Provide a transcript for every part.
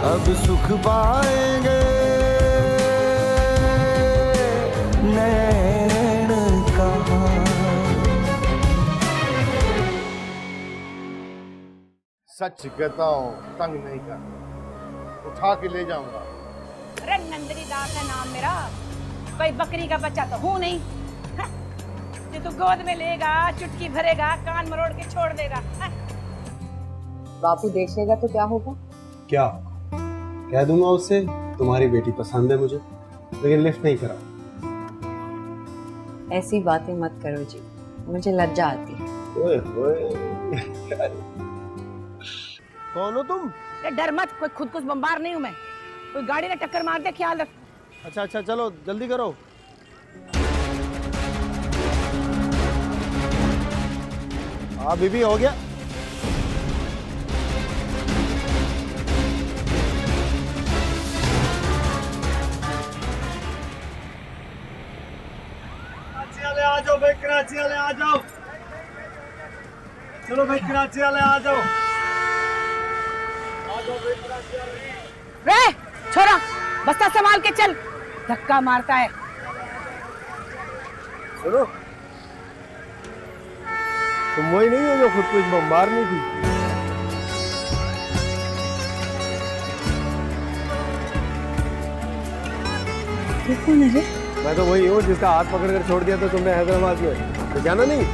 अब सुख पाएंगे नैन कहाँ। सच कहता हूँ, तंग नहीं कर, उठा के ले जाऊंगा। अरे नंदिनी दास है नाम मेरा, कोई बकरी का बच्चा तो हूँ नहीं जो तू गोद में लेगा, चुटकी भरेगा, कान मरोड़ के छोड़ देगा। बापू देखेगा तो क्या होगा? क्या कह दूंगा उससे, तुम्हारी बेटी पसंद है मुझे, लेकिन लिफ्ट नहीं करा। ऐसी बातें मत करो जी, मुझे लज्जा आती है। ओए ओए कौन हो तुम? डर मत, कोई खुद कुछ बम्बार नहीं हूँ मैं, कोई गाड़ी ने टक्कर मार दे ख्याल रख। अच्छा अच्छा चलो जल्दी करो। हाँ बीबी हो गया। कराची वाले आ जाओ भाई, कराची वाले आ जाओ। चलो भाई कराची वाले आ जाओ। रे छोरा, बस्ता संभाल के चल, धक्का मारता है। सुनो, तुम वही नहीं हो जो खुद कुछ बम्बार नहीं थी? कौन है रे? मैं तो वही हूँ जिसका हाथ पकड़कर छोड़ दिया तो तुमने हैदराबाद में, तो जाना नहीं?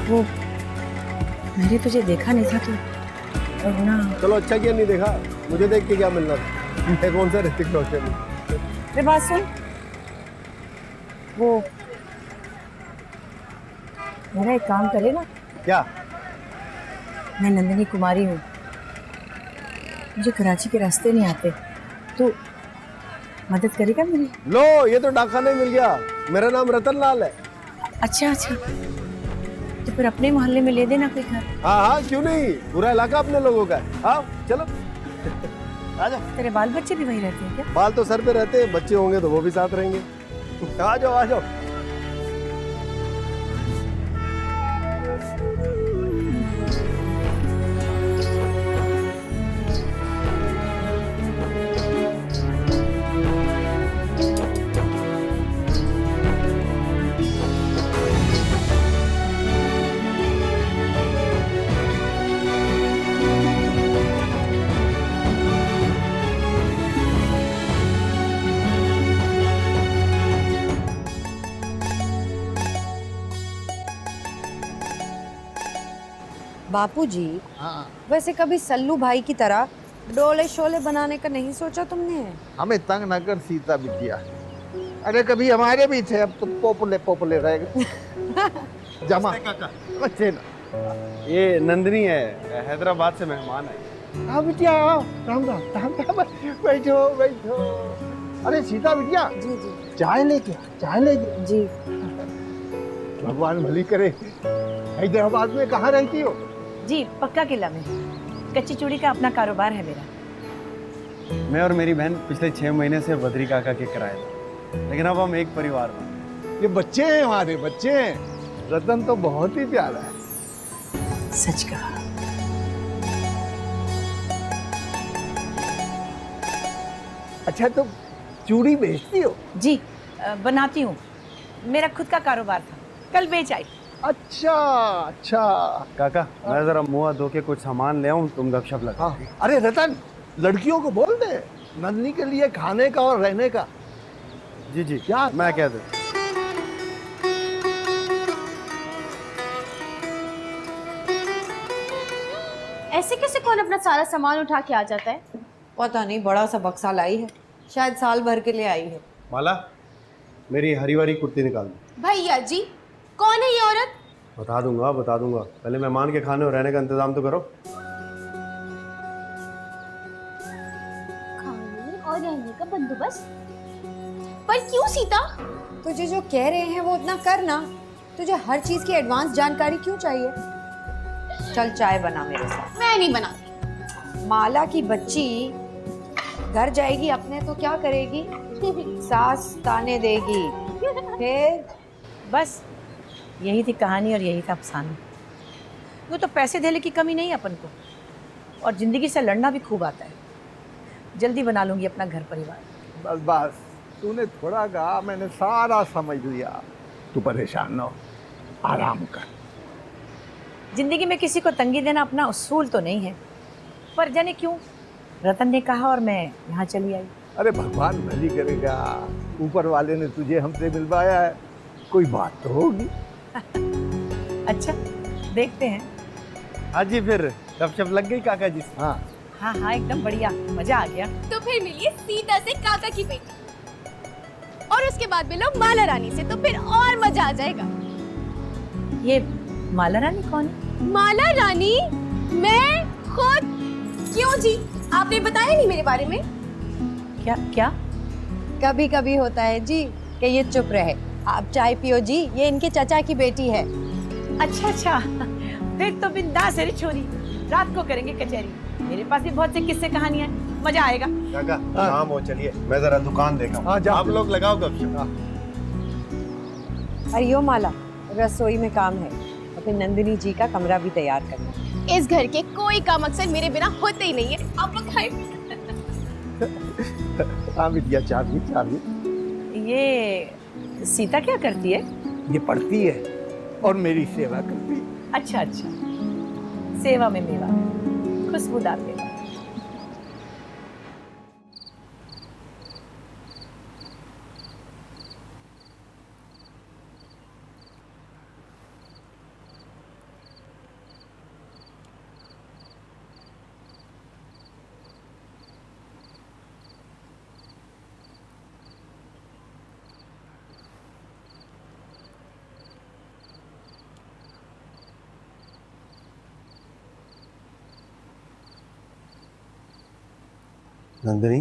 वो मैंने तुझे देखा नहीं था तो ना। चलो अच्छा किया नहीं देखा, मुझे देख के क्या मिलना था? मैं कौन सा ऋतिक रोशन हूँ? मेरे बात सुन, वो मेरा एक काम करेगा? क्या? मैं नंदिनी कुमारी हूँ, मुझे कराची के रास्ते नहीं आते, तो मदद करेगा मेरी? लो ये तो डाकखाने मिल गया, मेरा नाम रतन लाल है। अच्छा अच्छा, तो फिर अपने मोहल्ले में ले देना कोई घर। हाँ हाँ क्यों नहीं, पूरा इलाका अपने लोगों का है। हाँ चलो आ जाओ। तेरे बाल बच्चे भी वहीं रहते हैं क्या? बाल तो सर पे रहते हैं, बच्चे होंगे तो वो भी साथ रहेंगे। आ जाओ आ जाओ। बापूजी, हाँ, वैसे कभी सल्लू भाई की तरह डोले शोले बनाने का नहीं सोचा तुमने? हमें तंग न कर सीता बिटिया। अरे कभी हमारे भी थे, अब तो पोपले पोपले रह गए। जमा बच्चे ना। ये नंदिनी है, हैदराबाद से मेहमान है। हाँ बिटिया आओ, राम राम राम राम, बैठो बैठो। अरे सीता बिटिया, जी जी चाय लेके चाय लेके। जी। भगवान भली करे। हैदराबाद में कहाँ रहती हो? जी पक्का किला में, कच्ची चूड़ी का अपना कारोबार है मेरा। मैं और मेरी बहन पिछले 6 महीने से बद्री काका के किराए थे, लेकिन अब हम एक परिवार में। ये बच्चे हैं, हमारे बच्चे हैं। रतन तो बहुत ही प्यारा है। सच कहा। अच्छा तो चूड़ी बेचती हो? जी बनाती हूँ, मेरा खुद का कारोबार था, कल बेच आई। अच्छा अच्छा। काका मैं जरा मुंह धो के कुछ सामान ले आऊं, तुम गपशप लगा। हाँ। अरे रतन, लड़कियों को बोल दे नंदनी के लिए खाने का और रहने का। जी जी क्या? मैं कह दूं। ऐसे कैसे कौन अपना सारा सामान उठा के आ जाता है? पता नहीं, बड़ा सा बक्सा लाई है, शायद साल भर के लिए आई है। माला, मेरी हरी वाली कुर्ती निकाल दो। भैया जी, कौन है ये औरत? बता दूंगा, पहले मेहमान के खाने और रहने का इंतजाम तो करो। खाने और रहने का बंदोबस्त? पर क्यों सीता? तुझे जो कह रहे हैं वो उतना करना, तुझे हर चीज की एडवांस जानकारी क्यों चाहिए? चल चाय बना मेरे साथ। मैं नहीं बनाती। माला की बच्ची घर जाएगी अपने तो क्या करेगी? सास ताने देगी। फिर बस यही थी कहानी और यही था अफसाना। वो तो पैसे देने की कमी नहीं अपन को, और जिंदगी से लड़ना भी खूब आता है। जल्दी बना लूंगी अपना घर परिवार। बस बस, तूने थोड़ा कहा, मैंने सारा समझ लिया। तू परेशान न हो, आराम कर। जिंदगी में किसी को तंगी देना अपना उसूल तो नहीं है, पर जाने क्यों रतन ने कहा और मैं यहाँ चली आई। अरे भगवान भली करेगा, ऊपर वाले ने तुझे हमसे मिलवाया है, कोई बात तो होगी। अच्छा, देखते हैं। हाँ जी, फिर गपशप लग गई काका जी से? हाँ हाँ हाँ, एकदम बढ़िया, मजा आ गया। तो फिर मिलिए सीता से काका की बेटी, और उसके बाद मिलो माला रानी से, तो फिर और मजा आ जाएगा। ये माला रानी कौन है? माला रानी मैं खुद। क्यों जी, आपने बताया नहीं मेरे बारे में? क्या क्या? कभी कभी होता है जी कि ये चुप रहे। आप चाय पियो जी, ये इनके चाचा की बेटी है। अच्छा अच्छा, फिर तो बिंदास है रे छोरी, रात को करेंगे कचहरी। मेरे पास भी बहुत से किस्से कहानियां हैं, मजा आएगा। काका शाम हो, चलिए मैं जरा दुकान देखा हूँ। हाँ, जाओ। आप लोग लगाओ गपशप। अरे यो माला, रसोई में काम है और फिर नंदिनी जी का कमरा भी तैयार करना है। इस घर के कोई काम अक्सर मेरे बिना होते ही नहीं है। आप लोग खाए। हाँ बिटिया, चाबी। ये सीता क्या करती है? ये पढ़ती है और मेरी सेवा करती है। अच्छा अच्छा, सेवा में मेवा, खुशबूदार मेवा। नंदिनी,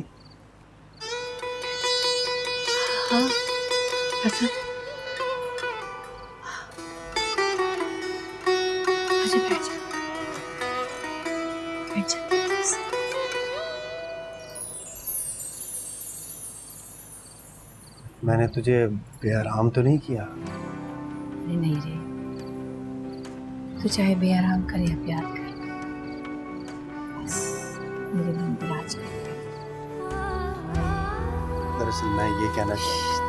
हाँ रतन, आजा बैठ जा, बैठ जा। मैंने तुझे बेआराम तो नहीं किया? अरे नहीं रे, तू चाहे बेआराम कर या प्यार कर, बस मेरे मन पर राज कर। दरअसल मैं ये कहना चाहता हूँ।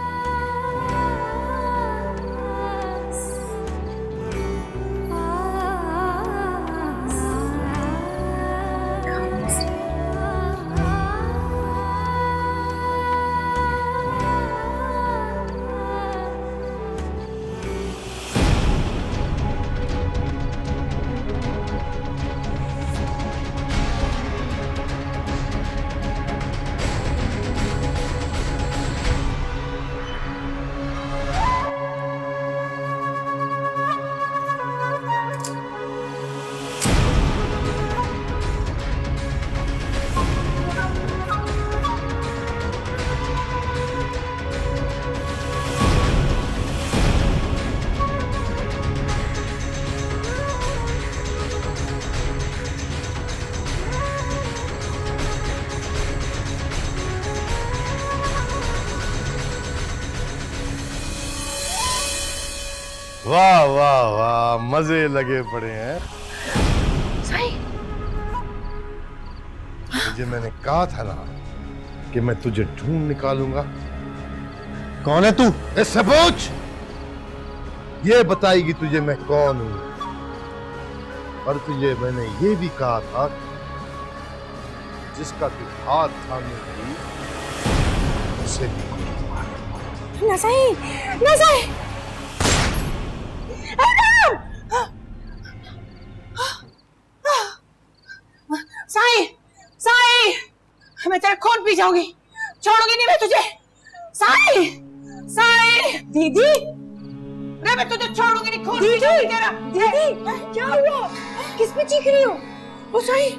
वाह वाह वाह, मजे लगे पड़े हैं। तुझे मैंने कहा था ना कि मैं तुझे ढूंढ निकालूंगा। कौन है तू? ऐसे पूछ, ये बताएगी तुझे मैं कौन हूं। और तुझे मैंने ये भी कहा था जिसका तू हाथ थामे थी उसे भी ना सही, ना सही। साईं, साईं, मैं तेरा खून पी जाऊंगी, छोड़ूंगी नहीं मैं तुझे। साईं, साईं, दीदी, रे मैं तुझे छोड़ूंगी नहीं, खून पी जाऊंगी तेरा। दीदी क्या हुआ? किस पे चीख रही हो? वो साईं,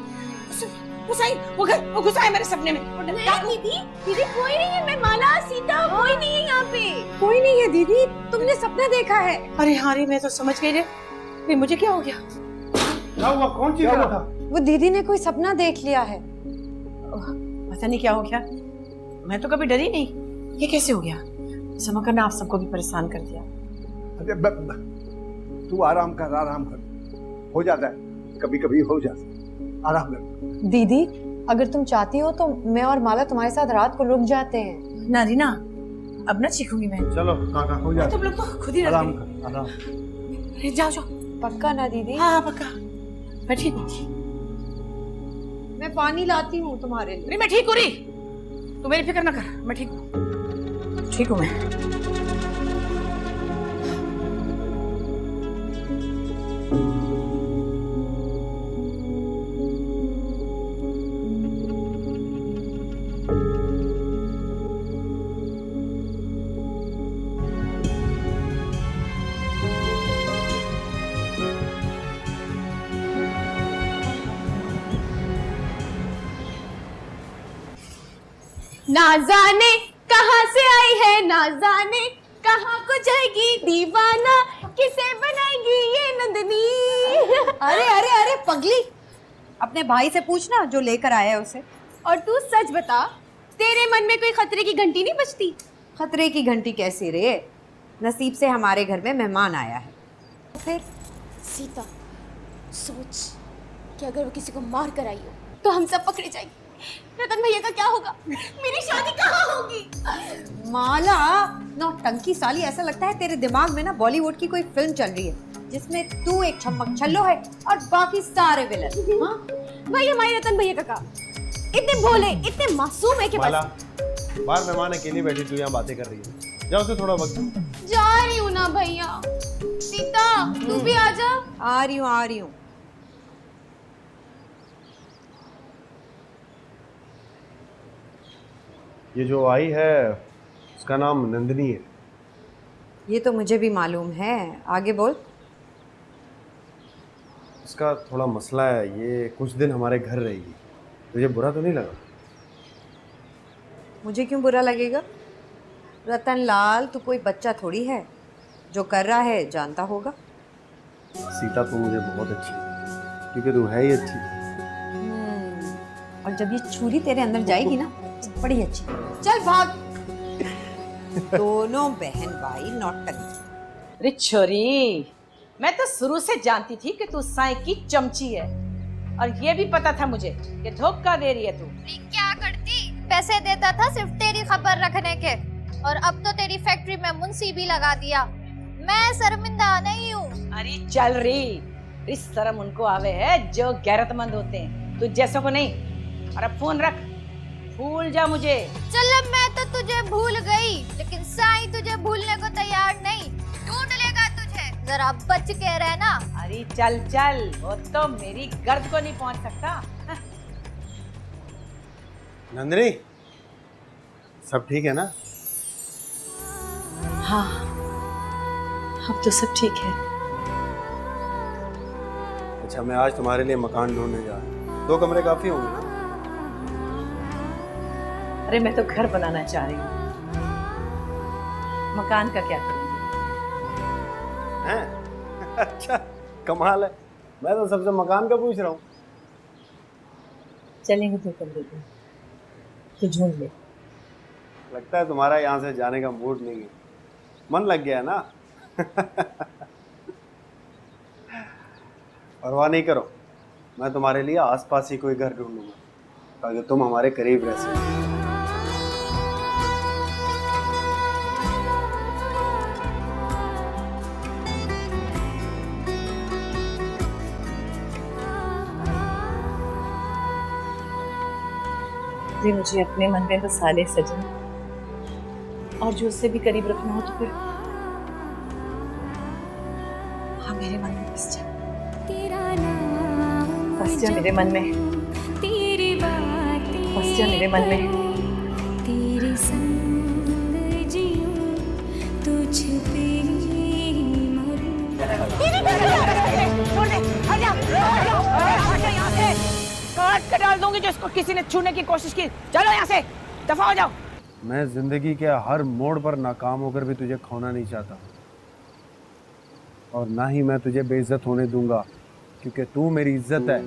वो घुसा है मेरे सपने में। दीदी, दीदी कोई नहीं है, मैं माला सीता, कोई नहीं है यहाँ पे। कोई नहीं है दीदी, तुमने सपना देखा है। अरे हाँ रे, मैं तो समझ गई रे, फिर मुझे क्या हो गया? क्या हुआ? कौन चीज रहा था? वो दीदी ने कोई सपना देख लिया है। पता नहीं क्या हो गया, मैं तो कभी डरी नहीं, ये कैसे हो गया? समझकर ना आप सबको भी परेशान कर दिया। अरे तू आराम कर, हो जाता है, कभी कभी हो जाता है। आराम कर। दीदी अगर तुम चाहती हो तो मैं और माला तुम्हारे साथ रात को रुक जाते हैं। ना रीना, अब ना चीखूंगी मैं। चलो काका हो जाए। तुम लोग तो खुद ही आराम रख कर, आराम। गए। जाओ जाओ। पक्का ना दीदी? हाँ पक्का, मैं ठीक हूँ। मैं पानी लाती हूँ तुम्हारे लिए। अरे मैं ठीक हूँ री, तू मेरी फिक्र ना कर, मैं ठीक हूँ। ठीक हूँ मैं। ना जाने कहाँ से आई है, ना जाने कहाँ को जाएगी दीवाना, किसे बनाएगी ये नंदनी। अरे अरे अरे पगली, अपने भाई से पूछना जो लेकर आया है उसे। और तू सच बता, तेरे मन में कोई खतरे की घंटी नहीं बजती? खतरे की घंटी कैसी रे, नसीब से हमारे घर में मेहमान आया है। फिर सीता सोच कि अगर वो किसी को मार कर आई हो तो हम सब पकड़े जाएंगे। रतन भैया का क्या होगा? मेरी शादी कहाँ होगी? माला नौटंकी साली, ऐसा लगता है तेरे दिमाग में ना बॉलीवुड की कोई फिल्म चल रही है जिसमें तू एक छम्मक छल्लो है और बाकी सारे विलन। हाँ? वही हमारे रतन भैया का काम, इतने भोले इतने मासूम है कि माला, बस। बाहर मेहमान अकेली बैठी तू यहाँ बातें कर रही है, जाओ उसे थोड़ा वक्त दो। जा रही हूँ ना भैया। सीता तू भी आ जा। आ रही हूँ, आ रही हूँ। ये जो आई है उसका नाम नंदिनी है। ये तो मुझे भी मालूम है, आगे बोल। इसका थोड़ा मसला है, ये कुछ दिन हमारे घर रहेगी। तुझे बुरा तो नहीं लगा? मुझे क्यों बुरा लगेगा? रतन लाल, तू कोई बच्चा थोड़ी है, जो कर रहा है जानता होगा। सीता तू मुझे बहुत अच्छी है, क्योंकि तू है ही अच्छी। और जब ये छुरी तेरे अंदर जाएगी ना, बड़ी अच्छी। चल भाग। दोनों बहन भाई नौटंकी। अरे छोरी, मैं तो शुरू से जानती थी कि तू साई की चमची है, और ये भी पता था मुझे कि धोखा दे रही है तू। क्या करती? पैसे देता था सिर्फ तेरी खबर रखने के, और अब तो तेरी फैक्ट्री में मुंशी भी लगा दिया। मैं शर्मिंदा नहीं हूँ। अरे चल रही, इस शर्म उनको आवे है जो गैरतमंद होते हैं, तू जैसों को नहीं। और अब फोन रख, भूल जा मुझे। चल अब मैं तो तुझे भूल गई, लेकिन साईं तुझे भूलने को तैयार नहीं। ढूंढ लेगा तुझे, जरा बच के रहना। अरे चल चल, वो तो मेरी गर्द को नहीं पहुंच सकता। नंदिनी, सब ठीक है ना? हाँ, अब तो सब ठीक है। अच्छा, मैं आज तुम्हारे लिए मकान ढूंढने जा रहा हूँ। 2 कमरे काफी होंगे ना? अरे मैं तो घर बनाना चाह रही हूँ, मकान का क्या करूँगी? हैं? अच्छा, कमाल है। मैं तो सबसे मकान का पूछ रहा हूँ। चलेंगे 2 कमरे पे, तो ढूंढ ले। लगता है तुम्हारा यहाँ से जाने का मूड नहीं है, मन लग गया है ना? परवाह नहीं करो, मैं तुम्हारे लिए आसपास ही कोई घर ढूंढूंगा ताकि तुम हमारे करीब रह सको। मुझे अपने मन में बसा ले सजन, और जो उससे भी करीब रखना हो तो फिर हाँ मेरे मन में बस जा, बस जा मेरे मन में, बस जा मेरे मन में। तेरे संग जीऊं, तुझ पे काट के डाल दूंगी जो इसको किसी ने छूने की कोशिश की। चलो यहाँ से, दफा हो जाओ। मैं जिंदगी के हर मोड़ पर नाकाम होकर भी तुझे खोना नहीं चाहता, और ना ही मैं तुझे बेइज्जत होने दूंगा, क्योंकि तू मेरी इज्जत है।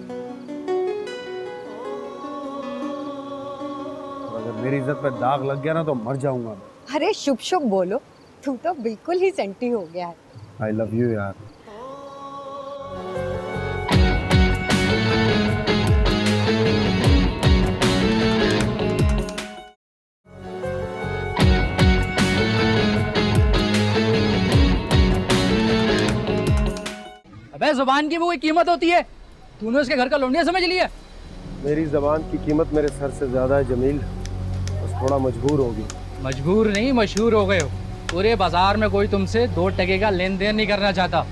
और अगर मेरी इज्जत पे दाग लग गया ना तो मर जाऊंगा मैं। अरे शुभ शुभ बोलो, तू तो बिल्कुल ही सेंटी हो गया है। आई लव यू यार। जुबान की वो कोई कीमत होती है? तूने उसके घर का लौंडिया समझ लिया? मेरी जबान की कीमत मेरे सर से ज्यादा है जमील, बस थोड़ा मजबूर हो गया। मजबूर नहीं, मशहूर हो गए हो। पूरे बाजार में कोई तुमसे 2 टके का लेन देन नहीं करना चाहता।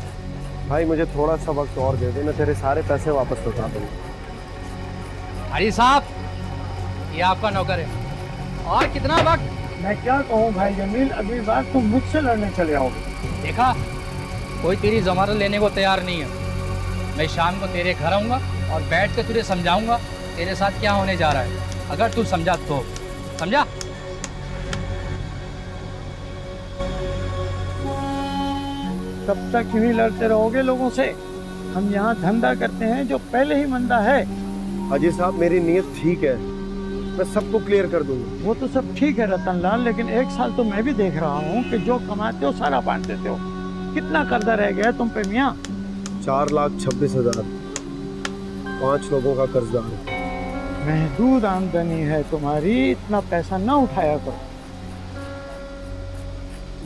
भाई मुझे थोड़ा सा वक्त और दे दे, मैं तेरे सारे पैसे वापस लौटा दूंगा। अरे साहब, ये आपका नौकर है। और कितना वक्त? मैं क्या कहूँ भाई जमील, अगली बार तुम मुझसे लड़ने चले आओगे। देखा, कोई तेरी जमानत लेने को तैयार नहीं है। मैं शाम को तेरे घर आऊंगा और बैठ के तुझे समझाऊंगा तेरे साथ क्या होने जा रहा है। अगर तू समझा तो समझा। कब तक यूं ही लड़ते रहोगे लोगों से? हम यहाँ धंधा करते हैं जो पहले ही मंदा है। हाजी साहब मेरी नीयत ठीक है, मैं सबको क्लियर कर दूंगा। वो तो सब ठीक है रतनलाल, लेकिन 1 साल तो मैं भी देख रहा हूँ कि जो कमाते हो सारा बांट देते हो। कितना कर्जा रह गया तुम पे मियाँ? 4,26,000, 5 लोगों का कर्जदार है। महदूद आमदनी है तुम्हारी, इतना पैसा न उठाया करो।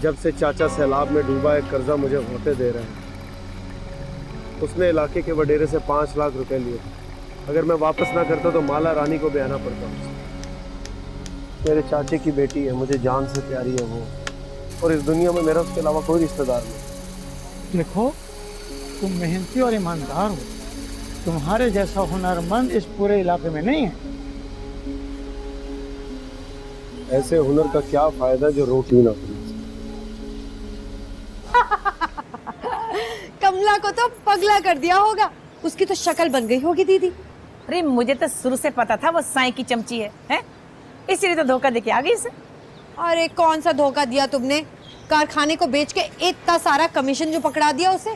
जब से चाचा सैलाब में डूबा है, कर्जा मुझे होते दे रहे हैं। उसने इलाके के वडेरे से 5 लाख रुपए लिए। अगर मैं वापस ना करता तो माला रानी को भी आना पड़ता मुझे। मेरे चाचे की बेटी है, मुझे जान से प्यारी है वो, और इस दुनिया में मेरा उसके अलावा कोई रिश्तेदार नहीं। देखो, तुम मेहनती और ईमानदार हो, तुम्हारे जैसा हुनरमंद इस पूरे इलाके में नहीं है। ऐसे हुनर का क्या फायदा जो रोटी ना बने। कमला को तो पगला कर दिया होगा, उसकी तो शक्ल बन गई होगी दीदी। अरे मुझे तो शुरू से पता था वो साईं की चमची है? इसीलिए तो धोखा देके आ गई इसे। अरे कौन सा धोखा दिया तुमने? कारखाने को बेच के इतना सारा कमीशन जो पकड़ा दिया उसे।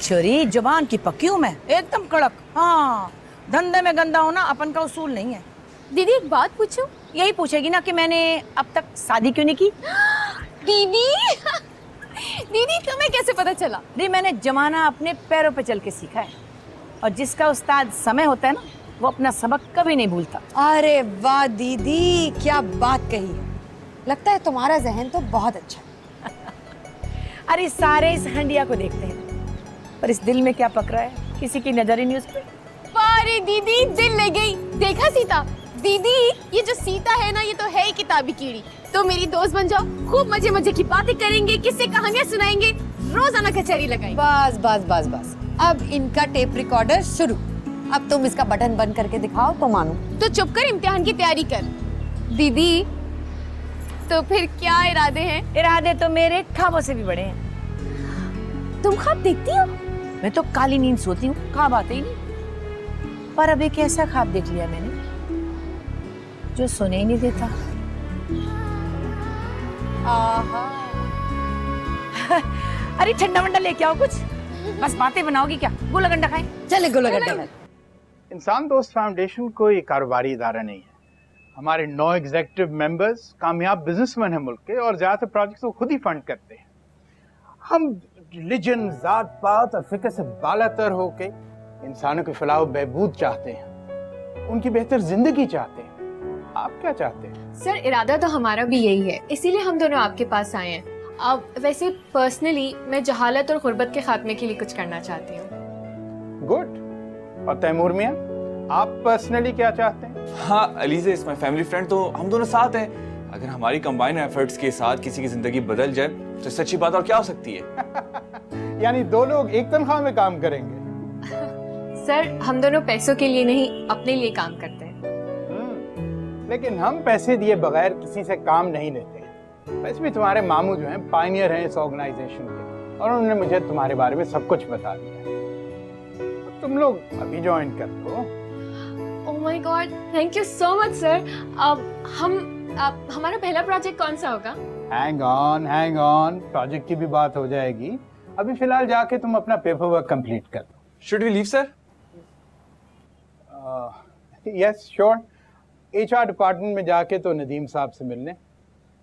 छोरी जुबान की पक्की हूँ मैं, एकदम कड़क। हाँ, धंधे में गंदा होना अपन का उसूल नहीं है। दीदी एक बात पूछूं? यही पूछेगी ना कि मैंने अब तक शादी क्यों नहीं की। दीदी दीदी तुम्हें कैसे पता चला? अरे मैंने जमाना अपने पैरों पे चल के सीखा है, और जिसका उस्ताद समय होता है ना, वो अपना सबक कभी नहीं भूलता। अरे वाह दीदी, क्या बात कही है। लगता है तुम्हारा जहन तो बहुत अच्छा है। अरे सारे इस हंडिया को देखते हैं, पर इस दिल में क्या पक रहा है किसी की नजर ही नहीं उस पर। अरे दीदी दिल ले गई। देखा सीता? दीदी ये जो सीता है ना, ये तो है ही किताबी कीड़ी। तो मेरी दोस्त बन जाओ, खूब मजे मजे की बातें करेंगे, किस्से कहानियां सुनाएंगे, रोजाना कचहरी लगाएंगे। बस बस बस बस, अब इनका टेप रिकॉर्डर शुरू। अब तुम इसका बटन बंद करके दिखाओ तो मानो। तो चुप कर, इम्तिहान की तैयारी कर। दीदी तो फिर क्या इरादे हैं? इरादे तो मेरे ख्वाबों से भी बड़े हैं। तुम ख्वाब देखती हो? मैं तो काली नींद सोती हूँ, ख्वाब आते ही नहीं। पर अब एक ऐसा ख्वाब देख लिया मैंने जो सोने ही नहीं देता। आहा। अरे ठंडा वंडा लेके आओ कुछ, बस बातें बनाओगी क्या? गोला गंडा खाएं? चले गोला गंडा। इंसान दोस्त फाउंडेशन कोई कारोबारी इदारा नहीं है। हमारे 9 एग्जीक्यूटिव मेंबर्स कामयाब बिजनेसमैन हैं मुल्क के, और ज्यादातर प्रोजेक्ट्स को खुद ही फंड करते हैं। हम रिलीजन, जात पात और फिक्र से बालातर होके इंसानों के फलाह बहबूद चाहते हैं, उनकी बेहतर जिंदगी चाहते हैं। आप क्या चाहते हैं? सर इरादा तो हमारा भी यही है, इसीलिए हम दोनों आपके पास आए हैं। अब वैसे पर्सनली मैं जहालत और गुर्बत के खात्मे के लिए कुछ करना चाहती हूँ। गुड। और तैमूर मियां, आप पर्सनली क्या चाहते हैं? हाँ, Aliza is my family friend, तो हम दोनों साथ हैं। अगर हमारी कंबाइंड एफर्ट्स के साथ किसी की जिंदगी बदल जाए तो सच्ची बात और क्या हो सकती है। यानी 2 लोग एक तनख्वाह में काम करेंगे? सर हम दोनों पैसों के लिए नहीं, अपने लिए काम करते हैं। लेकिन हम पैसे दिए बगैर किसी से काम नहीं लेते हैं। वैसे भी तुम्हारे मामू जो हैं पायनियर हैं इस ऑर्गेनाइजेशन के, और उन्होंने मुझे तुम्हारे बारे में सब कुछ बता दिया। तुम लोग अभी ज्वाइन कर दो। Oh my God, thank you so much sir. अब हमारा पहला प्रोजेक्ट कौन सा होगा? हैंग ऑन, प्रोजेक्ट की भी बात हो जाएगी। अभी फिलहाल जाके तुम अपना पेपर वर्क कंप्लीट कर दो। Should we leave sir? Yes sure. HR department में जाके तो नदीम साहब से मिलने,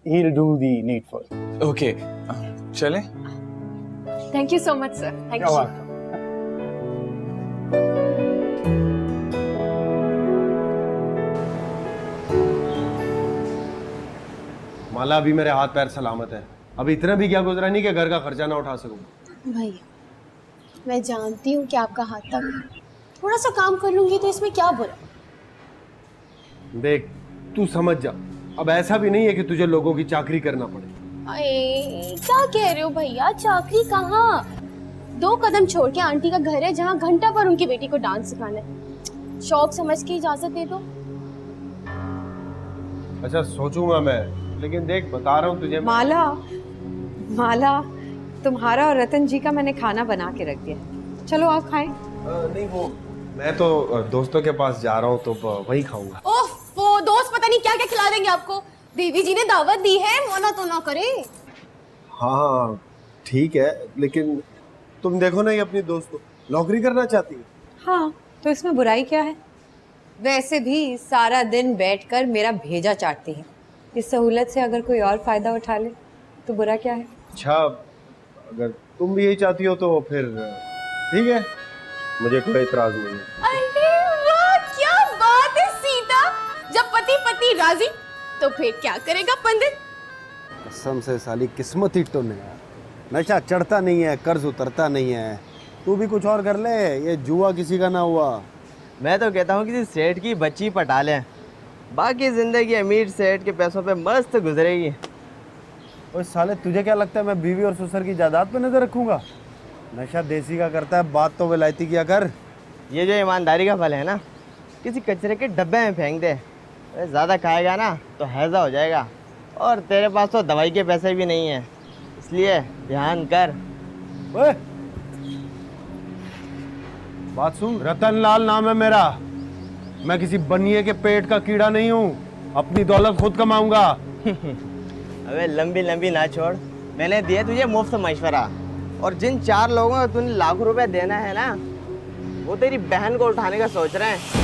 he'll do the needful. Okay, चलें? Thank you so much sir. Thank you. माला अभी मेरे हाथ पैर सलामत है। अभी इतना भी क्या गुजरा नहीं कि घर का खर्चा ना उठा सकूं। भैया मैं जानती हूँ कि आपका हाथ तंग है। थोड़ा सा काम कर लूंगी तो इसमें क्या बुरा। देख, तू समझ जा, अब ऐसा भी नहीं है कि तुझे लोगों की चाकरी करना पड़े। अरे क्या कह रहे हो भैया, चाकरी कहाँ? 2 कदम छोड़ के आंटी का घर है जहाँ घंटा पर उनकी बेटी को डांस सिखाना है। शौक समझ के इजाजत दे दो। अच्छा सोचूंगा मैं, लेकिन देख बता रहा हूँ तुझे। माला, माला, तुम्हारा और रतन जी का मैंने खाना बना के रख दिया है, चलो आप खाएं। नहीं, वो मैं तो दोस्तों के पास जा रहा हूँ तो वही खाऊंगा। ओह, वो दोस्त पता नहीं क्या क्या खिला देंगे आपको। दीदी जी ने दावत दी है, मना तो ना करे। हाँ ठीक है, लेकिन तुम देखो ना, ये अपनी दोस्त को नौकरी करना चाहती है। हाँ, तो इसमें बुराई क्या है? वैसे भी सारा दिन बैठकर मेरा भेजा चाटती है। इस सहूलत से अगर कोई और फायदा उठा ले तो बुरा क्या है? अच्छा, अगर तुम भी यही चाहती हो तो फिर ठीक है, मुझे कोई इतराज नहीं है। अरे वाह, क्या बात है सीता। जब पति पति राजी तो फिर क्या करेगा पंडित? कसम से साली किस्मत ही टुन है। नशा चढ़ता नहीं है, कर्ज उतरता नहीं है। तू भी कुछ और कर ले, ये जुआ किसी का ना हुआ। मैं तो कहता हूँ किसी सेठ की बच्ची पटा लें, बाकी जिंदगी अमीर सेठ के पैसों पे मस्त गुजरेगी। ओए साले, तुझे क्या लगता है मैं बीवी और ससुर की जायदाद पे नजर रखूंगा? नशा देसी का करता है, बात तो विलायती किया कर। ये जो ईमानदारी का फल है ना, किसी कचरे के डब्बे में फेंक दे। ज़्यादा खाएगा ना तो हैजा हो जाएगा, और तेरे पास तो दवाई के पैसे भी नहीं है, इसलिए ध्यान कर। ओए, बात सुन, रतन लाल नाम है मेरा। मैं किसी बनिए के पेट का कीड़ा नहीं हूँ, अपनी दौलत खुद कमाऊंगा। अबे लंबी लंबी ना छोड़, मैंने दिए तुझे मुफ्त मशवरा, और जिन 4 लोगों को तूने लाखों रुपए देना है ना, वो तेरी बहन को उठाने का सोच रहे हैं।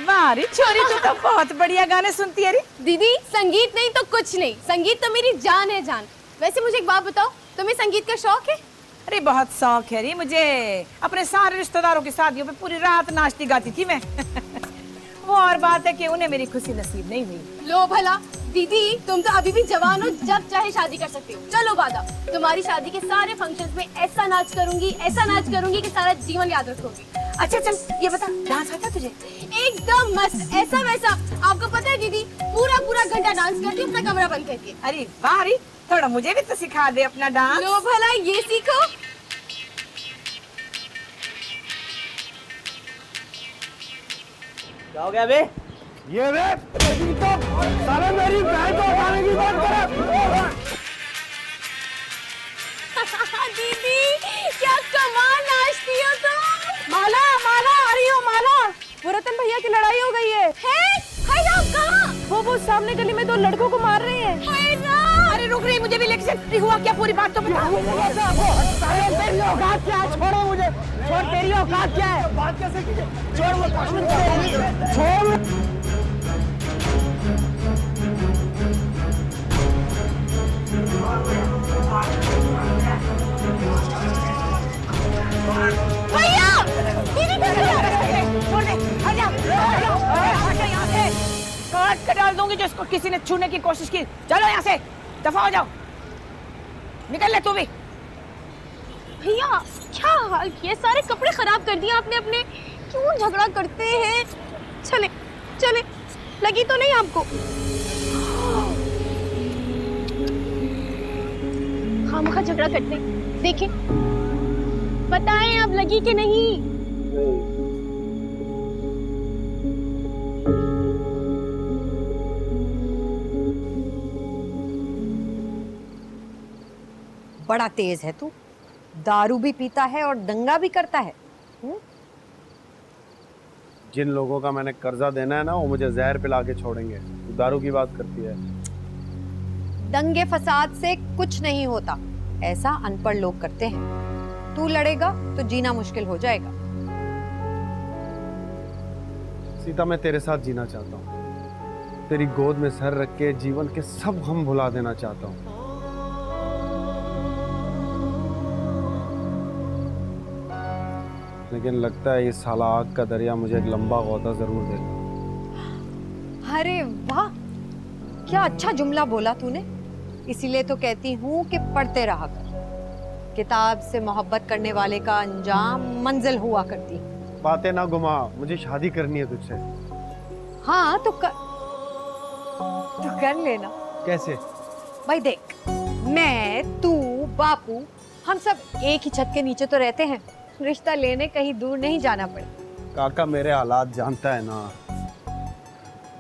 वाह छोरी, तू तो बहुत बढ़िया गाने सुनती है रे। दीदी संगीत नहीं तो कुछ नहीं, संगीत तो मेरी जान है जान। वैसे मुझे एक बात बताओ, तुम्हें संगीत का शौक है? अरे बहुत शौक है रे मुझे। अपने सारे रिश्तेदारों की शादियों पे पूरी रात नाचती गाती थी मैं। वो और बात है कि उन्हें मेरी खुशी नसीब नहीं हुई। लो भला दीदी, तुम तो अभी भी जवान हो, जब चाहे शादी कर सकती हो। चलो वादा, तुम्हारी शादी के सारे फंक्शंस में ऐसा नाच करूंगी, ऐसा नाच करूंगी कि सारा जीवन याद रखोगी। अच्छा चल, ये बता, डांस आता तुझे? एकदम मस्त, ऐसा वैसा। आपको पता है दीदी, पूरा पूरा घंटा डांस करती हूँ अपना कमरा बंद करके। अरे वाह रे, थोड़ा मुझे भी तो सिखा दे अपना डांस। लो भला, ये सीखो। क्या हो गया बे? ये रे तो साले मेरी बहन को उठाने की बात कर। दीदी क्या कमाल नाचती हो तुम। माला, माला आ रही हो माला। वो रतन भैया की लड़ाई हो गई है। हाय राम, कहाँ? वो सामने गली में 2 लड़कों को मार रहे हैं। हाय राम। अरे रुक रही, मुझे भी लेके चल। हुआ क्या, पूरी बात तो बता। तेरी औकात क्या है? छोड़ो मुझे, छोड़। तेरी औकात क्या है? बात कैसे की? छोड़ वो, छोड़। भैया, दीदी छोड़ दे, हट जा, हट जा यहाँ से। काट कर डाल दूंगी जिसको किसी ने छूने की कोशिश की। चलो यहाँ से, दफा हो जाओ, निकल ले तू भी। भैया क्या हाल किया, सारे कपड़े खराब कर दिए आपने अपने। क्यों झगड़ा करते हैं? चले चले, लगी तो नहीं आपको? खामखा झगड़ा करते, देखें बताएं आप लगी कि नहीं? बड़ा तेज है तू, दारू भी पीता है और दंगा भी करता है। जिन लोगों का मैंने कर्जा देना है ना, वो मुझे जहर पिला के छोड़ेंगे। तू दारू की बात करती है। दंगे फसाद से कुछ नहीं होता, ऐसा अनपढ़ लोग करते हैं। तू लड़ेगा तो जीना मुश्किल हो जाएगा। सीता, मैं तेरे साथ जीना चाहता हूँ। तेरी गोद में सर रख के जीवन के सब गम भुला देना चाहता हूँ। लेकिन लगता है ये साला आग का दरिया मुझे एक लंबा गौता जरूर देगा। अरे वाह, क्या अच्छा जुमला बोला तूने। इसीलिए तो कहती हूँ कि पढ़ते रहा कर। किताब से मोहब्बत करने वाले का अंजाम मंजिल हुआ करती। बातें ना घुमा, मुझे शादी करनी है तुझसे। हाँ तो कर लेना। कैसे? भाई देख, मैं, तू, बापू, हम सब एक ही छत के नीचे तो रहते हैं। रिश्ता लेने कहीं दूर नहीं जाना पड़े। काका मेरे हालात जानता है ना।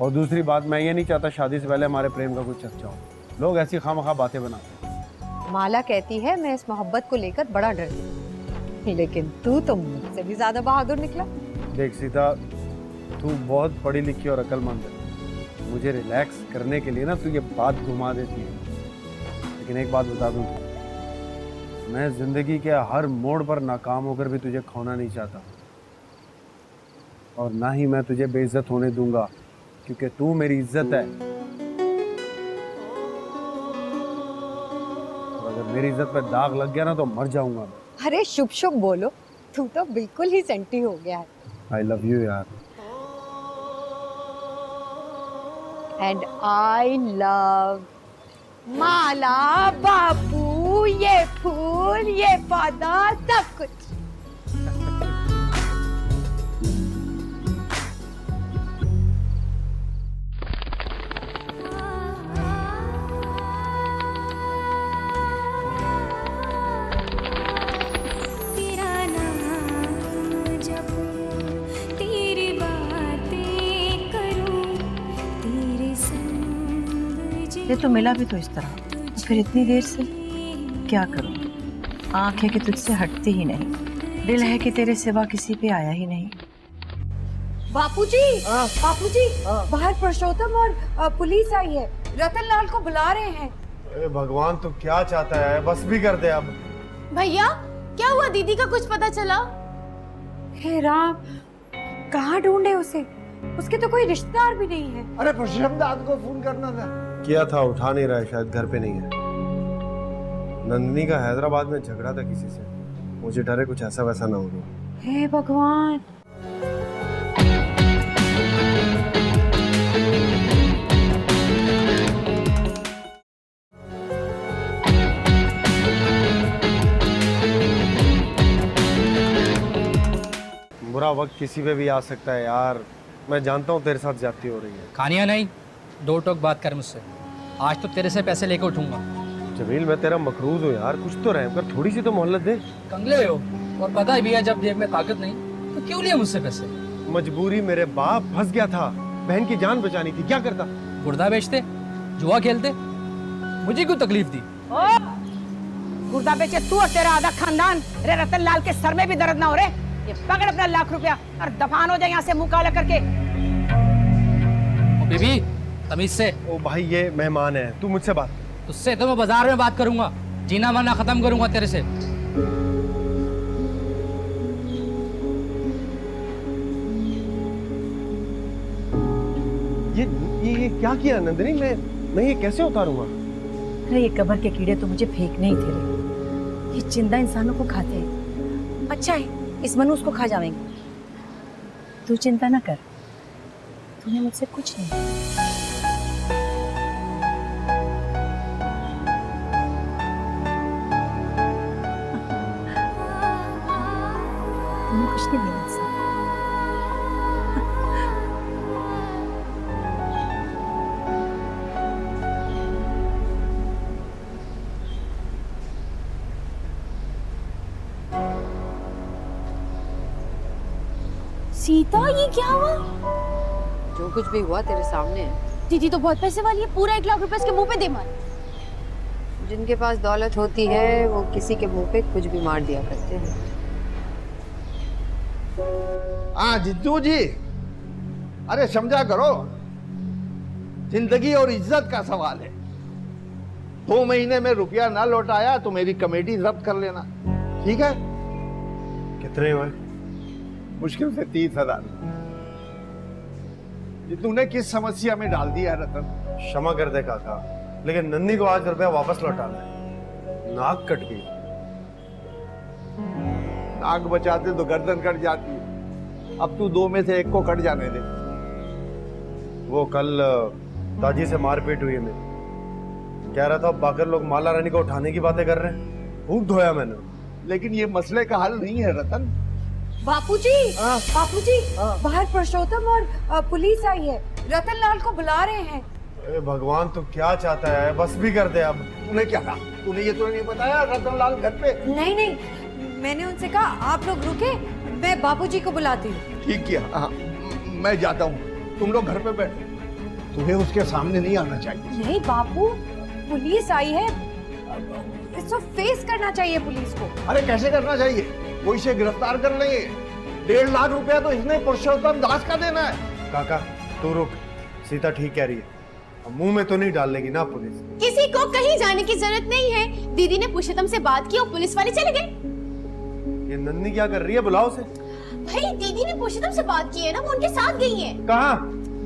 और दूसरी बात, मैं ये नहीं चाहता शादी से पहले हमारे प्रेम का कुछ चर्चा हो। लोग ऐसी खामखा बातें बनाते हैं। माला कहती है मैं इस मोहब्बत को लेकर बड़ा डरती, लेकिन तू तो मुझसे भी ज्यादा बहादुर निकला। देख सीता, तू बहुत पढ़ी लिखी और अक्लमंद है। मुझे रिलैक्स करने के लिए ना तू ये बात घुमा देती है। लेकिन एक बात बता दूं, मैं जिंदगी के हर मोड़ पर नाकाम होकर भी तुझे खोना नहीं चाहता, और ना ही मैं तुझे बेइज्जत होने दूंगा, क्योंकि तू मेरी इज्जत है। और अगर मेरी इज्जत पे दाग लग गया ना तो मर जाऊंगा। अरे शुभ शुभ बोलो, तू तो बिल्कुल ही सेंटी हो गया है। आई लव यू यार। एंड आई लव माला, बापू, ये फूल, ये पौधा, सब कुछ। ये तो मिला भी तो इस तरह, फिर इतनी देर से क्या करूं? आंख है कि तुझसे हटती ही नहीं, दिल है कि तेरे सिवा किसी पे आया ही नहीं। बापूजी, बापूजी, बाहर पुरुषोत्तम और पुलिस आई है, रतन लाल को बुला रहे हैं। अरे भगवान, तू क्या चाहता है? बस भी कर दे अब। भैया क्या हुआ? दीदी का कुछ पता चला? हे राम, कहाँ ढूंढे उसे? उसके तो कोई रिश्तेदार भी नहीं है। अरे पुरुषोत्तम को फोन करना था। किया था, उठा नहीं रहा है, शायद घर पे नहीं है। नंदिनी का हैदराबाद में झगड़ा था किसी से, मुझे डर है कुछ ऐसा वैसा ना हो गया। हे भगवान। बुरा वक्त किसी पे भी आ सकता है यार। मैं जानता हूँ तेरे साथ ज्यादती हो रही है। खानिया नहीं, दो टोक बात कर मुझसे। आज तो तेरे से पैसे लेके उठूंगा। जमील, मैं तेरा मकरूज हूँ यार, कुछ तो रहम कर, थोड़ी सी तो मोहलत दे। कंगले हो, और पता है भी है जब जेब में ताकत नहीं तो क्यों लिया मुझसे पैसे? मजबूरी, मेरे बाप फंस गया था, बहन की जान बचानी थी, क्या करता? गुर्दा बेचते, जुआ खेलते, मुझे क्यों तकलीफ दी? गुर्दा बेचे तू और तेरा आधा खानदान। अरे रतन लाल के सर में भी दर्द ना हो रहे? ये पकड़ अपना लाख रुपया और दफान हो जाए यहाँ से मुंह काला करके। ओ बीबी, तमीज से। ओ भाई, ये मेहमान है, तू मुझसे बात। तुझसे तो मैं बाजार में बात करूंगा, जीना मरना खत्म करूंगा तेरे से। ये क्या किया नंदिनी? मैं ये कैसे उतारूंगा? अरे ये कब्र के कीड़े तो मुझे फेंकने ही थे। ये जिंदा इंसानों को खाते हैं। अच्छा है, इस मनुष्य को खा जाएंगे। तू चिंता ना कर, तूने मुझसे कुछ नहीं। तूने कुछ नहीं लिया मुझसे। सीता, ये क्या हुआ? जो कुछ भी हुआ तेरे सामने है। दीदी तो बहुत पैसे वाली है, पूरा 1 लाख रुपए इसके मुंह पे दे मार। जिनके पास दौलत होती है वो किसी के मुंह पे कुछ भी मार दिया करते हैं। हाँ जिद्दू जी, अरे समझा करो, जिंदगी और इज्जत का सवाल है। 2 महीने में रुपया ना लौटाया तो मेरी कमेटी जब्त कर लेना, ठीक है? कितने हुए? मुश्किल से 30,000। जिद्दू ने किस समस्या में डाल दिया रतन? क्षमा कर दे काका, लेकिन नन्नी को आज रुपया वापस लौटाना है। नाक कट गई। नाक बचाते तो गर्दन कट जाती है। अब तू 2 में से 1 को कट जाने दे। वो कल दादी से मारपीट हुई है मेरी। कह रहा था बाकर लोग माला रानी को उठाने की बातें कर रहे हैं। खूब धोया मैंने। लेकिन ये मसले का हल नहीं है रतन। बापूजी, बापूजी, बाहर पुरुषोत्तम और पुलिस आई है, रतन लाल को बुला रहे हैं। अरे भगवान, तू क्या चाहता है? बस भी कर दे अब। तूने क्या कहा? तूने ये तो नहीं बताया रतन लाल घर पे? नहीं नहीं, मैंने उनसे कहा आप लोग रुके, मैं बापूजी को बुलाती हूँ। ठीक किया। हाँ, मैं जाता हूँ, तुम लोग घर पे बैठो। तुम्हें उसके सामने नहीं आना चाहिए। नहीं बापू, पुलिस आई है, इसको फेस करना चाहिए पुलिस को। अरे कैसे करना चाहिए? वो इसे गिरफ्तार कर लेंगे। 1.5 लाख रुपया तो इसने पुरुषोत्तम दास का देना है। काका तू रुक, सीता ठीक कह रही है। अब मुंह में तो नहीं डाल लेगी ना पुलिस? किसी को कहीं जाने की जरूरत नहीं है। दीदी ने पुरुषोत्तम से बात की और पुलिस वाले चले गए। ये नन्नी क्या कर रही है? बुलाओ उसे। भाई दीदी ने पुरुषोत्तम से बात की है ना, वो उनके साथ गई है। कहाँ?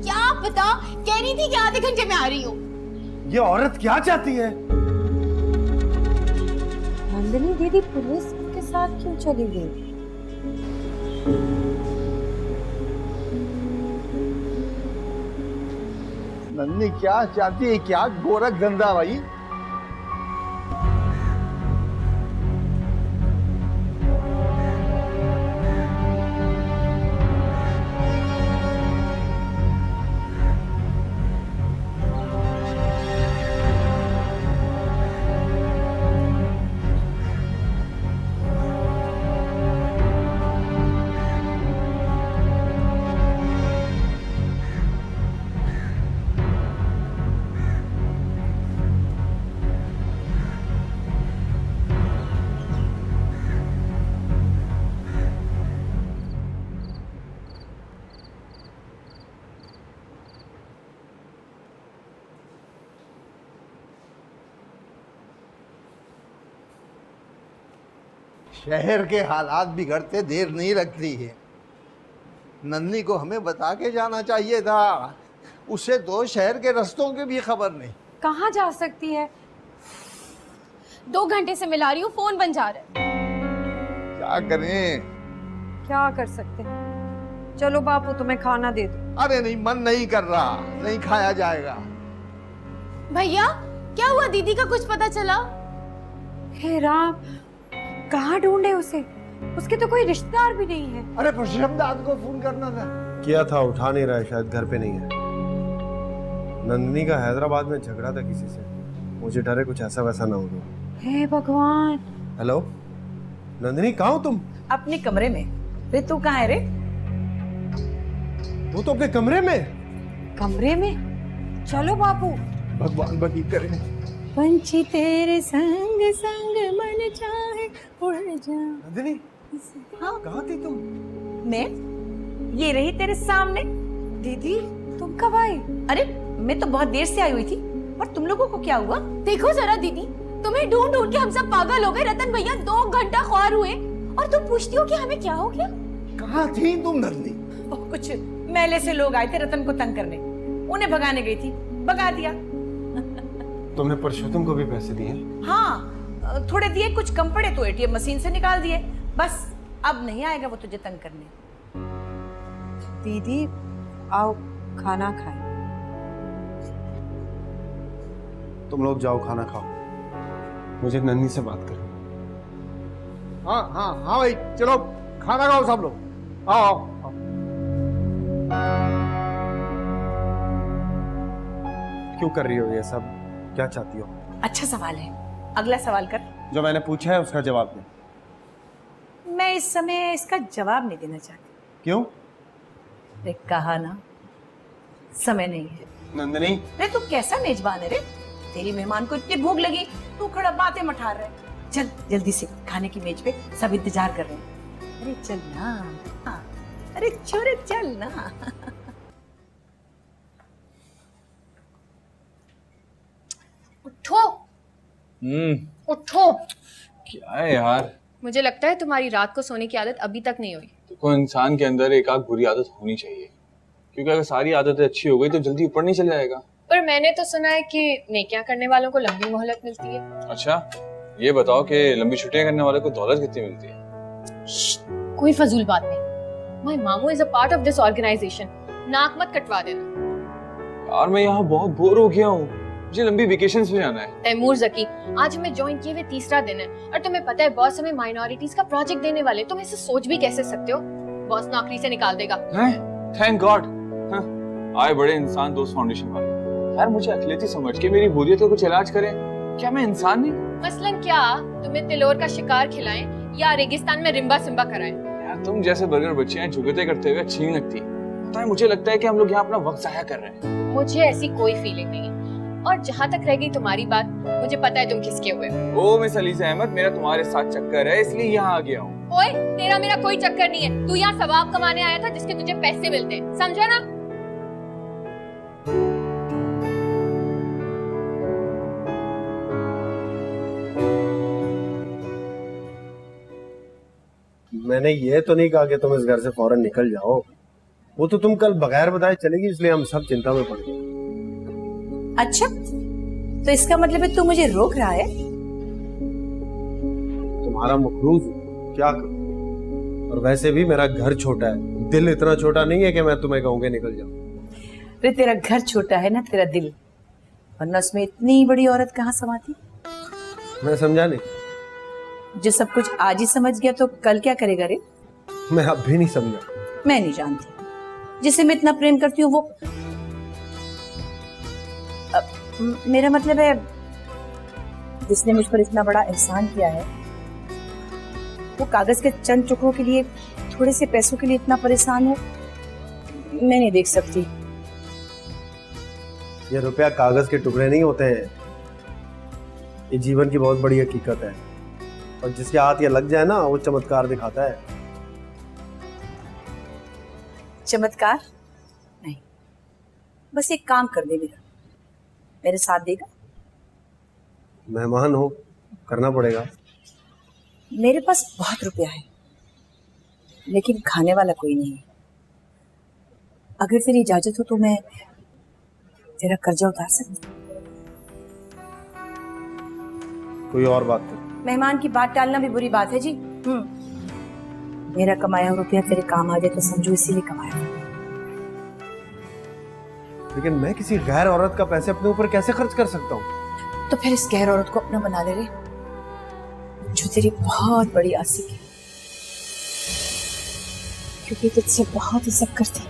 क्या पता, कह रही थी कि आधे घंटे में आ रही हूँ। ये औरत क्या चाहती है? नंदिनी दीदी पुलिस के साथ क्यों चली गई? नन्नी क्या चाहती है? क्या गोरख धंधा भाई? शहर के हालात बिगड़ते देर नहीं लगती है। नन्नी को हमें बता के जाना चाहिए था। उसे तो शहर के रास्तों की भी खबर नहीं। कहाँ जा सकती है? 2 घंटे से मिला रही हूँ, फोन बन जा रहा है। क्या करें? क्या कर सकते हैं? चलो बापू तुम्हें खाना दे दो। अरे नहीं, मन नहीं कर रहा, नहीं खाया जाएगा। भैया क्या हुआ? दीदी का कुछ पता चला? हे राम, कहाँ ढूंढे उसे? उसके तो कोई रिश्तेदार भी नहीं है। अरे पुरुषोत्तम दास को फोन करना था। किया था, उठा नहीं रहा है, शायद घर पे नहीं है। नंदिनी का हैदराबाद में झगड़ा था किसी से, मुझे डर है कुछ ऐसा वैसा ना हो गया। हे भगवान। हेलो नंदिनी, कहाँ हो तुम? अपने कमरे में। रे तू कहाँ है रे? वो तो अपने कमरे में। कमरे में? चलो बापू। भगवान बदी करे। पंछी तेरे संग संग मन चाहे उड़ जा। नंदिनी, हाँ कहाँ थी तुम? मैं ये रही तेरे सामने। दीदी तुम कब आई? अरे मैं तो बहुत देर से आई हुई थी। और तुम लोगों को क्या हुआ? देखो जरा दीदी, तुम्हें ढूंढ ढूंढ के हम सब पागल हो गए। रतन भैया 2 घंटा ख्वार हुए और तुम पूछती हो कि हमें क्या हो गया? कहाँ थी तुम नंदिनी? कुछ मेले से लोग आए थे रतन को तंग करने, उन्हें भगाने गई थी, भगा दिया। तुमने पुरुषोत्तम को भी पैसे दिए? हाँ थोड़े दिए, कुछ कम पड़े तो एटीएम मशीन से निकाल दिए। बस अब नहीं आएगा वो तुझे तंग करने। दीदी आओ खाना खाएं। तुम लोग जाओ खाना खाओ, मुझे नन्नी से बात करनी। हाँ हाँ हाँ भाई, चलो खाना खाओ सब लोग। आओ आओ। क्यों कर रही हो ये सब? क्या चाहती हो? अच्छा सवाल है, अगला सवाल कर। जो मैंने पूछा है उसका जवाब दे। मैं इस समय इसका जवाब नहीं देना चाहती। क्यों? रे कहा ना, समय नहीं है। नंदिनी, रे तू कैसा मेजबान है रे? तेरी मेहमान को इतनी भूख लगी, तू खड़ा बातें मठा रहा है। चल जल्दी से, खाने की मेज पे सब इंतजार कर रहे हैं। अरे चल ना, हाँ। अरे छोरे चल ना। उठो, उठो। क्या है यार? मुझे लगता है तुम्हारी रात को सोने की आदत अभी तक नहीं हुई। देखो, इंसान के अंदर एक आध बुरी आदत होनी चाहिए, क्योंकि अगर सारी आदतें अच्छी हो गई तो जल्दी ऊपर नहीं चल जाएगा। पर मैंने तो सुना है कि नेकियां करने वालों को लंबी मोहलत मिलती है। अच्छा, ये बताओ कि लंबी छुट्टियां करने वाले को दौलत कितनी मिलती है? कोई फजूल बात नहीं। माय मामू is a part of this organisation. नाक मत कटवा देना। यार मैं यहाँ बहुत बोर हो गया हूँ, मुझे लंबी वेकेशंस पे जाना है। तैमूर जकी, आज हमें ज्वाइन किए हुए तीसरा दिन है और तुम्हें पता है बॉस हमें माइनॉरिटीज का प्रोजेक्ट देने वाले। तुम ऐसे सोच भी कैसे सकते हो? बॉस नौकरी से निकाल देगा। Thank God. आए बड़े इंसान दोस्त फाउंडेशन वाले। यार मुझे अकलेती समझ के मेरी बोरियत का कुछ इलाज करें। क्या मैं इंसान नहीं? मसलन क्या, तुम्हें तिलोर का शिकार खिलाएं या रेगिस्तान में रिम्बा सिम्बा कराएं? यार तुम जैसे बर्गर बच्चे हैं झुगते करते हुए अच्छी नहीं लगती। पता है मुझे लगता है कि हम लोग यहाँ अपना वक्त जाया कर रहे हैं। मुझे ऐसी कोई फीलिंग नहीं है। और जहाँ तक रह गई तुम्हारी बात, मुझे पता है तुम किसके हुए हो। ओ मिस अलीज़ा अहमद, मेरा तुम्हारे साथ चक्कर है इसलिए यहाँ आ गया हूँ। ओए, तेरा मेरा कोई चक्कर नहीं है। तू यहाँ सवाब कमाने आया था जिसके तुझे पैसे मिलते हैं, समझा ना? मैंने ये तो नहीं कहा कि तुम इस घर से फौरन निकल जाओ। वो तो तुम कल बगैर बताए चलेगी, इसलिए हम सब चिंता में पड़ गए। अच्छा, तो इसका मतलब है तू मुझे रोक रहा है? तुम्हारा मखरूज क्या करूं? और वैसे भी मेरा घर छोटा है, दिल इतना छोटा नहीं है कि मैं तुम्हें कहूंगा निकल जाओ। अरे तेरा घर छोटा है ना, तेरा दिल, वरना उसमें इतनी बड़ी औरत कहाँ समाती? मैं समझा नहीं। जो सब कुछ आज ही समझ गया तो कल क्या करेगा रे? मैं अब भी नहीं समझा। मैं नहीं जानती, जिसे मैं इतना प्रेम करती हूँ वो मेरा मतलब है जिसने मुझ पर इतना बड़ा एहसान किया है, वो कागज के चंद टुकड़ों के लिए, थोड़े से पैसों के लिए इतना परेशान हो, मैं नहीं देख सकती। ये रुपया कागज के टुकड़े नहीं होते हैं, ये जीवन की बहुत बड़ी हकीकत है। और जिसके हाथ ये लग जाए ना, वो चमत्कार दिखाता है। चमत्कार नहीं, बस एक काम कर दे मेरे साथ देगा? मेहमान हो, करना पड़ेगा। मेरे पास बहुत रुपया है, लेकिन खाने वाला कोई नहीं है। अगर तेरी इजाजत हो तो मैं तेरा कर्जा उतार सकती हूँ। कोई और बात तो? मेहमान की बात टालना भी बुरी बात है जी। मेरा कमाया हुआ रुपया तेरे काम आ जाए तो समझो इसीलिए कमाया। लेकिन मैं किसी गैर औरत का पैसे अपने ऊपर कैसे खर्च कर सकता हूँ? तो फिर इस गैर औरत को अपना बना ले रे, जो तेरी बहुत बड़ी आशिक है, क्योंकि तुझसे बहुत इज्जत करती है।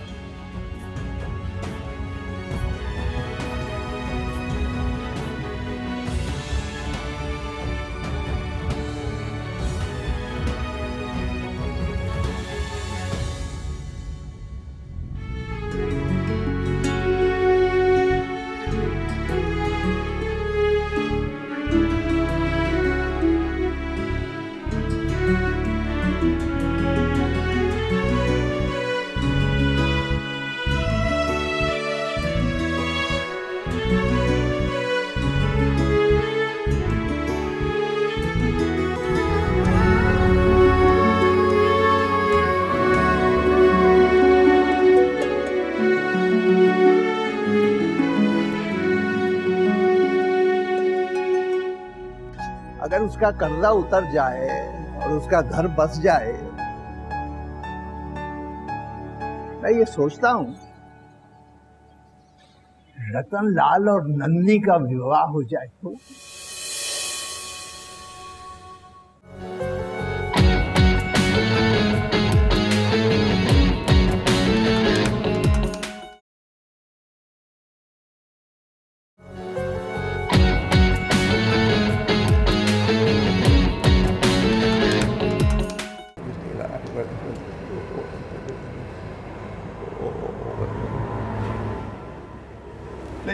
अगर उसका कर्जा उतर जाए और उसका घर बस जाए, मैं ये सोचता हूं रतन लाल और नन्नी का विवाह हो जाए तो।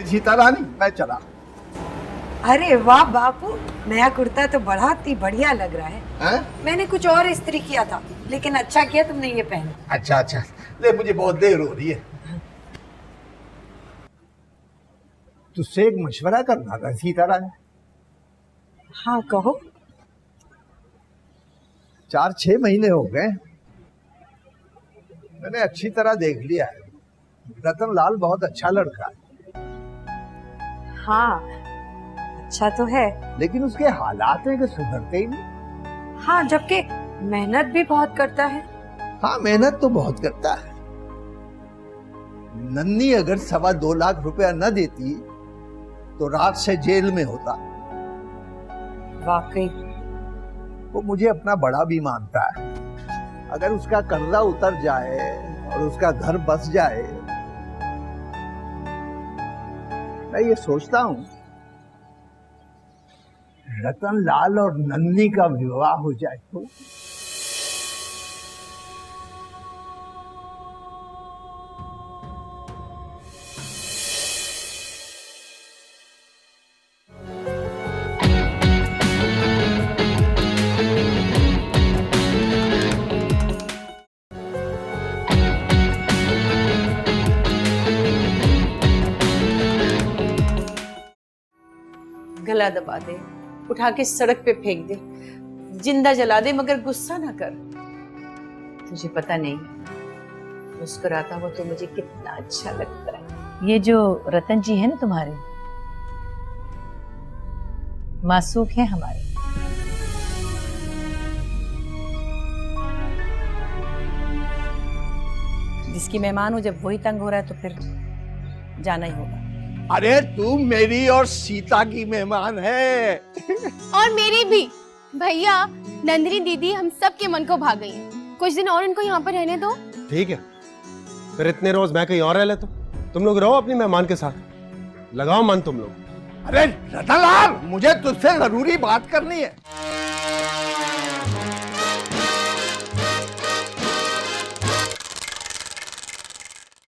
सीता रानी, मैं चला। अरे वाह बापू, नया कुर्ता तो बहुत ही बढ़िया लग रहा है। मैंने कुछ और इस्त्री किया था, लेकिन अच्छा किया तुमने ये पहना। अच्छा अच्छा, ले मुझे बहुत देर हो रही है। तुझसे एक मशवरा करना था सीता रानी। हाँ कहो। 4-6 महीने हो गए, मैंने अच्छी तरह देख लिया है, रतन लाल बहुत अच्छा लड़का है। हाँ अच्छा तो है, लेकिन उसके हालात हैं कि सुधरते ही नहीं। हाँ, जबकि मेहनत भी बहुत करता है। हाँ, मेहनत तो बहुत करता है, नन्नी अगर 2.25 लाख रुपया न देती तो रात से जेल में होता। वाकई वो मुझे अपना बड़ा भी मानता है। अगर उसका कर्जा उतर जाए और उसका घर बस जाए, मैं ये सोचता हूं रतन लाल और नन्नी का विवाह हो जाए तो। गला दबा दे, उठा के सड़क पे फेंक दे, जिंदा जला दे, मगर गुस्सा ना कर। तुझे पता नहीं मुस्कुराता हुआ तो मुझे कितना अच्छा लगता है। ये जो रतन जी है ना तुम्हारे, मासूक है हमारे। जिसकी मेहमान हो, जब वही तंग हो रहा है तो फिर जाना ही होगा। अरे तू मेरी और सीता की मेहमान है। और मेरी भी। भैया, नंदिनी दीदी हम सब के मन को भा गई हैं। कुछ दिन और इनको यहाँ पर रहने दो। ठीक है, फिर इतने रोज मैं कहीं और रह लेता हूँ, तुम लोग रहो अपनी मेहमान के साथ, लगाओ मन तुम लोग। अरे रतनलाल, मुझे तुझसे जरूरी बात करनी है।